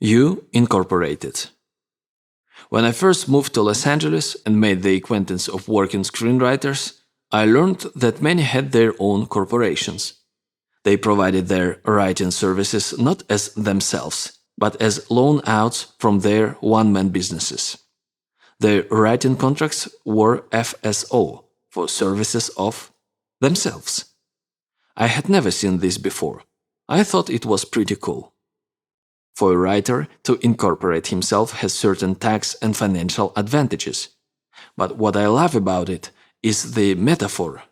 You Incorporated. When I first moved to Los Angeles and made the acquaintance of working screenwriters, I learned that many had their own corporations. They provided their writing services not as themselves, but as loan-outs from their one-man businesses. Their writing contracts were FSO, for services of themselves. I had never seen this before. I thought it was pretty cool. For a writer to incorporate himself has certain tax and financial advantages. But what I love about it is the metaphor.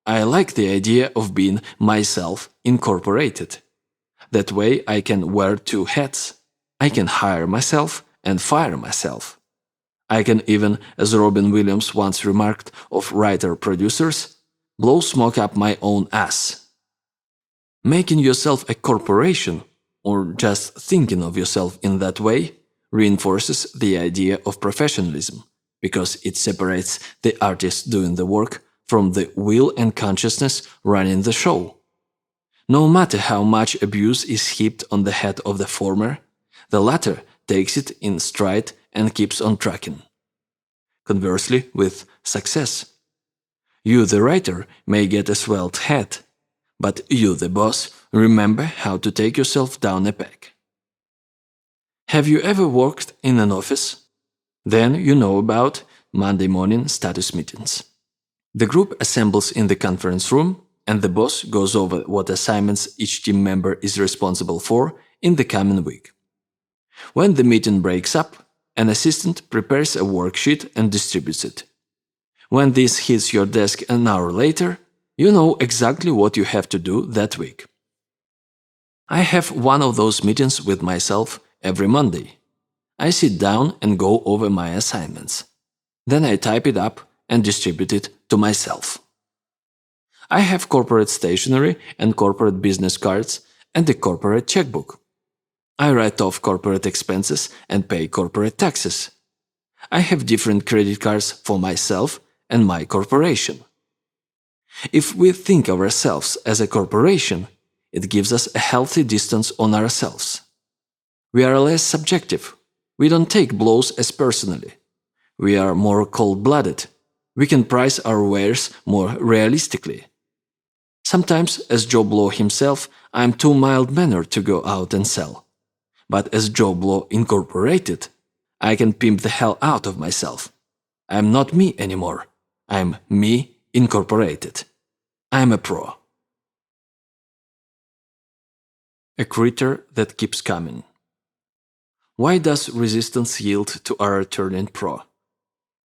I like the idea of being myself incorporated. That way I can wear two hats. I can hire myself and fire myself. I can even, as Robin Williams once remarked of writer-producers, blow smoke up my own ass. Making yourself a corporation, or just thinking of yourself in that way, reinforces the idea of professionalism, because it separates the artist doing the work from the will and consciousness running the show. No matter how much abuse is heaped on the head of the former, the latter takes it in stride and keeps on trucking. Conversely, with success. You, the writer, may get a svelte head, but you, the boss, remember how to take yourself down a peg. Have you ever worked in an office? Then you know about Monday morning status meetings. The group assembles in the conference room, and the boss goes over what assignments each team member is responsible for in the coming week. When the meeting breaks up, an assistant prepares a worksheet and distributes it. When this hits your desk an hour later, you know exactly what you have to do that week. I have one of those meetings with myself every Monday. I sit down and go over my assignments. Then I type it up and distribute it to myself. I have corporate stationery and corporate business cards and a corporate checkbook. I write off corporate expenses and pay corporate taxes. I have different credit cards for myself and my corporation. If we think of ourselves as a corporation, it gives us a healthy distance on ourselves. We are less subjective. We don't take blows as personally. We are more cold-blooded. We can price our wares more realistically. Sometimes, as Joe Blow himself, I am too mild-mannered to go out and sell. But as Joe Blow Incorporated, I can pimp the hell out of myself. I am not me anymore. I am me Incorporated. I am a pro. A critter that keeps coming. Why does resistance yield to our turning pro?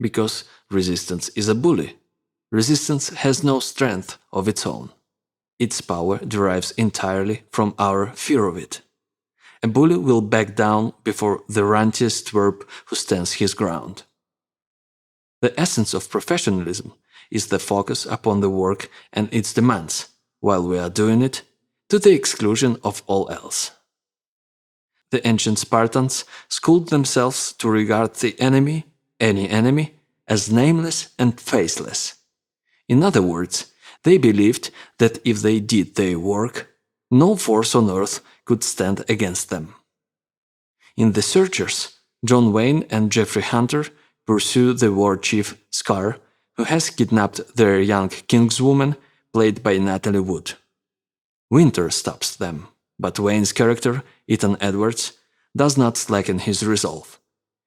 Because resistance is a bully. Resistance has no strength of its own. Its power derives entirely from our fear of it. A bully will back down before the rantiest twerp who stands his ground. The essence of professionalism is the focus upon the work and its demands, while we are doing it, to the exclusion of all else. The ancient Spartans schooled themselves to regard the enemy, any enemy, as nameless and faceless. In other words, they believed that if they did their work, no force on earth could stand against them. In The Searchers, John Wayne and Jeffrey Hunter pursue the war chief Scar, who has kidnapped their young kingswoman, played by Natalie Wood. Winter stops them, but Wayne's character, Ethan Edwards, does not slacken his resolve.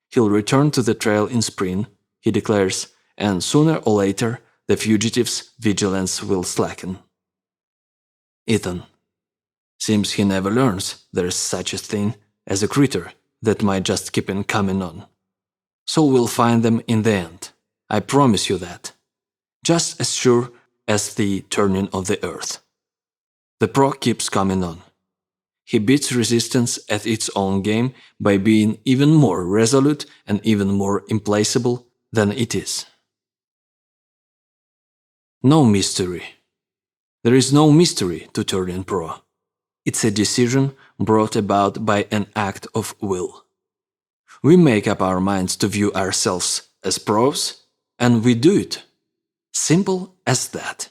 He'll return to the trail in spring, he declares, and sooner or later the fugitive's vigilance will slacken. Ethan. Seems he never learns there's such a thing as a critter that might just keep on coming on. So we'll find them in the end. I promise you that. Just as sure as the turning of the earth. The pro keeps coming on. He beats resistance at its own game by being even more resolute and even more implacable than it is. No mystery. There is no mystery to turning pro. It's a decision brought about by an act of will. We make up our minds to view ourselves as pros, and we do it. Simple as that.